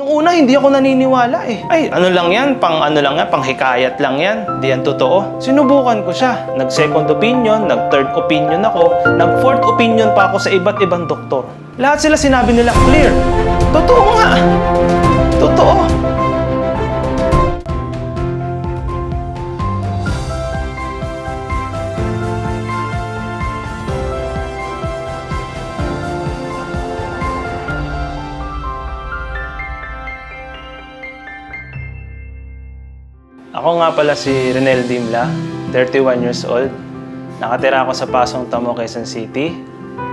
Nung una, hindi ako naniniwala eh. Ay, ano lang yan? Pang hikayat lang yan. Di yan totoo. Sinubukan ko siya. Nag-second opinion, nag-third opinion ako, nag-fourth opinion pa ako sa iba't ibang doktor. Lahat sila sinabi nila, clear. Totoo nga. Totoo. Ako nga pala si Renel Dimla, 31 years old. Nakatira ako sa Pasong Tamo, Quezon City.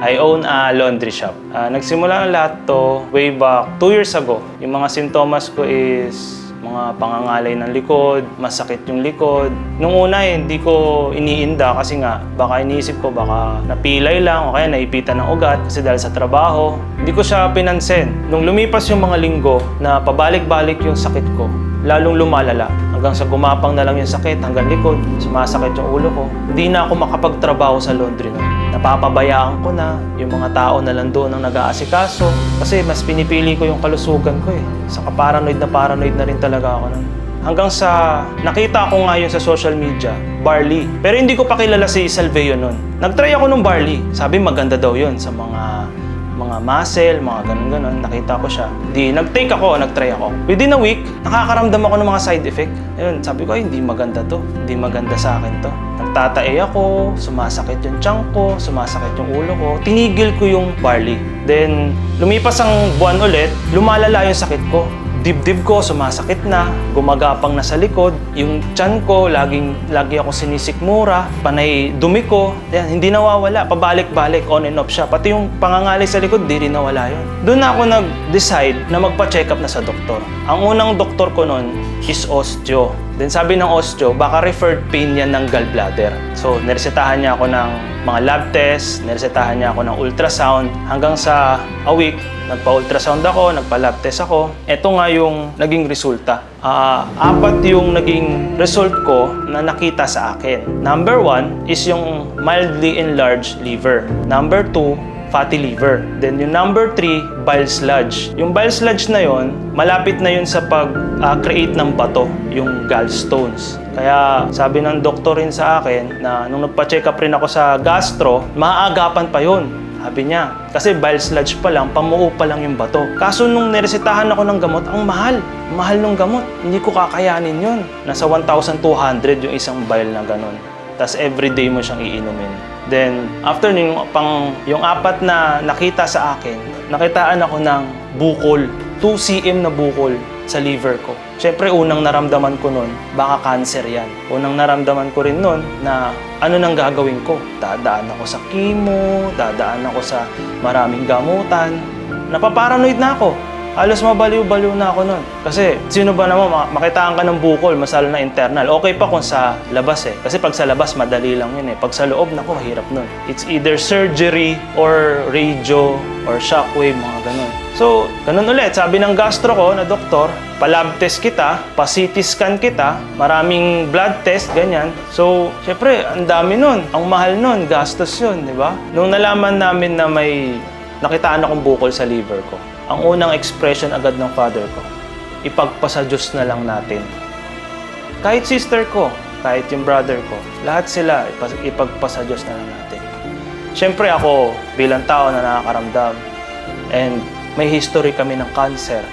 I own a laundry shop. Nagsimula ang lahat to way back 2 years ago. Yung mga sintomas ko is mga pangangalay ng likod, masakit yung likod. Nung una hindi ko iniinda kasi nga baka iniisip ko baka napilay lang o kaya naipitan ng ugat kasi dahil sa trabaho. Hindi ko siya pinansin. Nung lumipas yung mga linggo na pabalik-balik yung sakit ko, lalong lumalala. Hanggang sa gumapang na lang yung sakit, hanggang likod, sumasakit yung ulo ko. Hindi na ako makapagtrabaho sa laundry nun. Napapabayaan ko na, yung mga tao na lang doon ang nag-aasikaso. Kasi mas pinipili ko yung kalusugan ko eh. Saka paranoid na rin talaga ako nun. Hanggang sa nakita ko nga yun sa social media, barley. Pero hindi ko pa kilala si Salveo nun. Nag-try ako ng barley. Sabi maganda daw yun sa mga muscle, mga ganun-ganun. Nakita ko siya. Di, nag-take ako, nag-try ako. Within a week, nakakaramdam ako ng mga side effect. Ayun, sabi ko, ay, hindi maganda to. Hindi maganda sa akin to. Nagtatae ako, sumasakit yung tiyan ko, sumasakit yung ulo ko. Tinigil ko yung barley. Then, lumipas ang buwan ulit, lumalala yung sakit ko. Dibdib ko, sumasakit na, gumagapang na sa likod. Yung tiyan ko, lagi ako sinisikmura, panay dumi ko. Yan, hindi nawawala, pabalik-balik, on and off siya. Pati yung pangangalay sa likod, di rin nawala yun. Doon ako nag-decide na magpa-check up na sa doktor. Ang unang doktor ko noon is osteo. Then sabi ng osteo, baka referred pain yan ng gallbladder. So, niresetahan niya ako ng mga lab test, niresetahan niya ako ng ultrasound. Hanggang sa a week, nagpa-ultrasound ako, nagpa-lab test ako. Ito nga yung naging resulta. 4 yung naging result ko na nakita sa akin. Number 1 is yung mildly enlarged liver. Number 2, fatty liver. Then yung number 3, bile sludge. Yung bile sludge na yon, malapit na yun sa pag-create ng bato, yung gallstones. Kaya sabi ng doktor rin sa akin na nung nagpa-check up rin ako sa gastro, maaagapan pa yun. Sabi niya, kasi bile sludge pa lang, pamuo pa lang yung bato. Kaso nung niresetahan ako ng gamot, ang mahal. Mahal ng gamot. Hindi ko kakayanin yun. Nasa 1,200 yung isang bile na ganun. Tapos everyday mo siyang iinumin. Then, after yung 4 na nakita sa akin, nakitaan ako ng bukol. 2 cm na bukol sa liver ko. Siyempre, unang naramdaman ko nun, baka cancer yan. Unang naramdaman ko rin nun na ano nang gagawin ko. Dadaan ako sa chemo, dadaan ako sa maraming gamutan. Napaparanoid na ako. Halos mabaliw-baliw na ako nun. Kasi sino ba naman makitaan ka ng bukol, masalo na internal. Okay pa kung sa labas eh. Kasi pag sa labas, madali lang yun eh. Pag sa loob, naku, mahirap nun. It's either surgery or radio or shockwave, mga ganun. So, ganun ulit. Sabi ng gastro ko na doktor, pa-lab test kita, pa-CT scan kita, maraming blood test, ganyan. So, syempre, ang dami nun. Ang mahal nun, gastos yun, di ba? Nung nalaman namin na may nakitaan akong bukol sa liver ko, ang unang expression agad ng father ko, ipagpasa Diyos na lang natin. Kahit sister ko, kahit yung brother ko, lahat sila ipagpasa Diyos na lang natin. Siyempre ako, bilang tao na nakakaramdam, and may history kami ng cancer,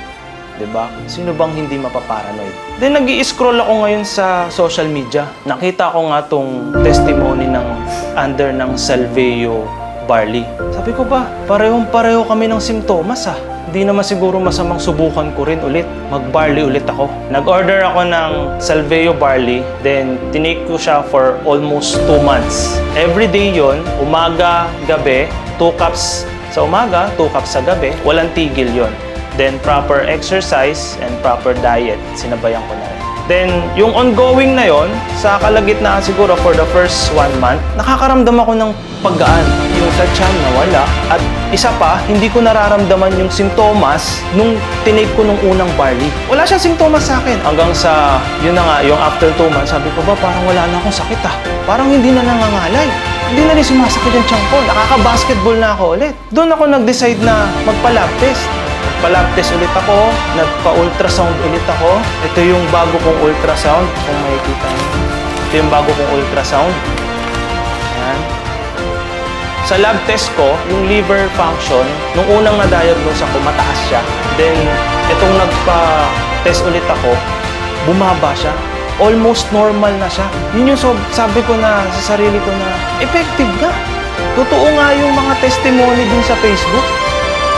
diba? Sino bang hindi mapaparanoid? Then nag-i-scroll ako ngayon sa social media. Nakita ko nga tong testimony ng under ng Salveo barley. Sabi ko ba, parehong-pareho kami ng simptomas ah. Hindi naman siguro masamang subukan ko rin ulit. Mag-barley ulit ako. Nag-order ako ng Salveo barley, then tinake ko siya for almost 2 months. Every day yon, umaga, gabi, 2 cups sa umaga, 2 cups sa gabi, walang tigil yon. Then proper exercise and proper diet, sinabayan ko na rin. Then, yung ongoing na yon, sa kalagitnaan siguro for the first 1 month, nakakaramdam ako ng paggaan. Yung sa tiyan nawala. At isa pa, hindi ko nararamdaman yung simptomas nung tinake ko nung unang barley. Wala siyang simptomas sa akin. Hanggang sa, yun na nga, yung after 2 months, sabi ko ba, parang wala na akong sakit ah. Parang hindi na nangangalay. Hindi na rin sumasakit yung tiyan ko. Nakaka-basketball na ako ulit. Doon ako nag-decide na magpa-lab test. nagpa-lab test ulit ako, nagpa-ultrasound ulit ako. Ito yung bago kong ultrasound, kung makikita niyo. Ito yung bago kong ultrasound. Ayan. Sa lab test ko, yung liver function, nung unang na-diagnose ako, mataas siya. Then, itong nagpa-test ulit ako, bumaba siya. Almost normal na siya. Yun yung sabi ko na sa sarili ko na, effective nga. Totoo nga yung mga testimony dun sa Facebook,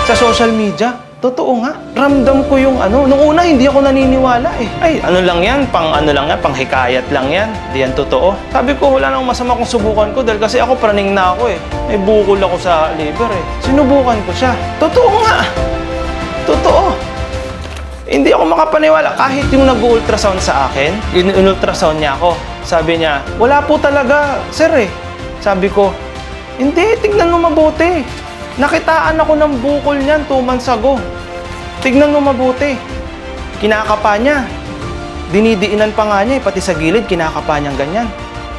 sa social media. Totoo nga. Ramdam ko yung nung una hindi ako naniniwala eh. Ay, ano lang yan, pang hikayat lang yan. Di yan totoo. Sabi ko, wala nang masama kung subukan ko dahil kasi ako praning na ako eh. May bukol ako sa liver eh. Sinubukan ko siya. Totoo nga. Totoo. Hindi ako makapaniwala. Kahit yung nag-ultrasound sa akin, in-ultrasound niya ako. Sabi niya, wala po talaga, sir eh. Sabi ko, hindi, tignan mo mabuti. Nakitaan ako ng bukol niyan 2 months ago. Tignan mo mabuti. Kinakapa niya. Dinidiinan pa nga niya, pati sa gilid, kinakapa niyang ganyan.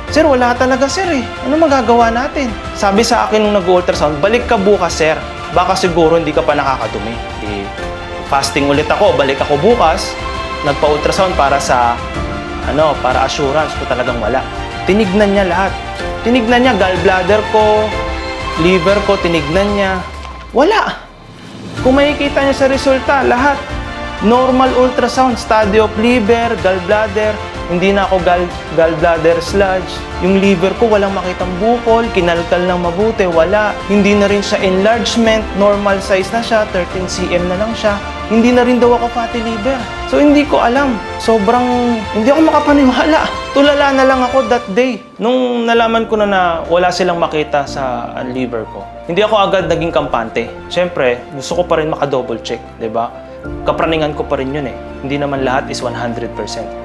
Sir, wala talaga sir eh. Ano magagawa natin? Sabi sa akin nung nag-ultrasound, balik ka bukas sir. Baka siguro hindi ka pa nakakadumi. Fasting ulit ako, balik ako bukas. Nagpa-ultrasound para para assurance ko talagang wala. Tinignan niya lahat. Tinignan niya gallbladder ko, liver ko, tinignan niya. Wala. Kung makikita niya sa resulta, lahat. Normal ultrasound, study of liver, gallbladder. Hindi na ako gallbladder sludge. Yung liver ko, walang makitang bukol, kinalkal ng mabuti, wala. Hindi na rin siya enlargement, normal size na siya, 13 cm na lang siya. Hindi na rin daw ako fatty liver. So hindi ko alam. Hindi ako makapaniwala. Tulala na lang ako that day. Nung nalaman ko na wala silang makita sa liver ko, hindi ako agad naging kampante. Siyempre, gusto ko pa rin maka-double check, di ba? Kapraningan ko pa rin yun eh. Hindi naman lahat is 100%.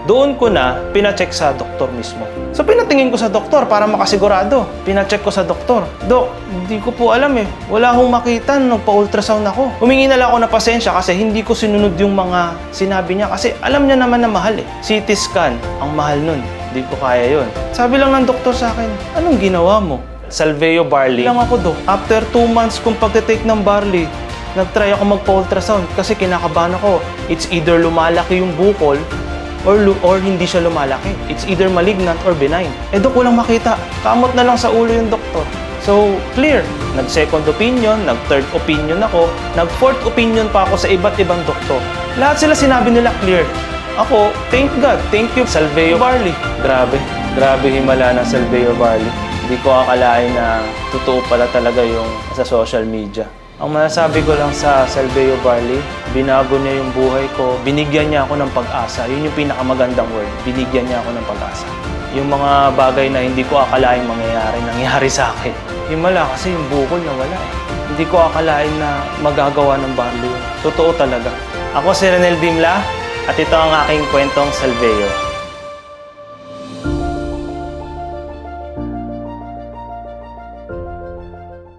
Doon ko na pina-check sa doktor mismo. So pinatingin ko sa doktor para makasigurado. Pina-check ko sa doktor. Dok, hindi ko po alam eh. Wala akong makita nung pa-ultrasound ako. Humingi na lang ako ng pasensya kasi hindi ko sinunod yung mga sinabi niya. Kasi alam niya naman na mahal eh. CT scan, ang mahal nun. Hindi ko kaya yun. Sabi lang ng doktor sa akin, anong ginawa mo? Salveo barley. Lang ako dok. After 2 months kung pagtitake ng barley, nag-try ako magpa-ultrasound kasi kinakabahan ako. It's either lumalaki yung bukol or hindi siya lumalaki. It's either malignant or benign. Dok, walang makita. Kamot na lang sa ulo yung doktor. So, clear. Nag-second opinion, nag-third opinion ako, nag-fourth opinion pa ako sa iba't ibang doktor. Lahat sila sinabi nila clear. Ako, thank God, thank you, Salveo barley. Grabe himala ng Salveo barley. Hindi ko akalain na totoo pala talaga yung sa social media. Ang masasabi ko lang sa Salveo barley, binago niya yung buhay ko, binigyan niya ako ng pag-asa. Yun yung pinakamagandang word, binigyan niya ako ng pag-asa. Yung mga bagay na hindi ko akalain nangyari sa akin. Himala kasi yung bukol na wala eh. Hindi ko akalain na magagawa ng barley. Totoo talaga. Ako si Renel Dimla at ito ang aking kwentong Salveo.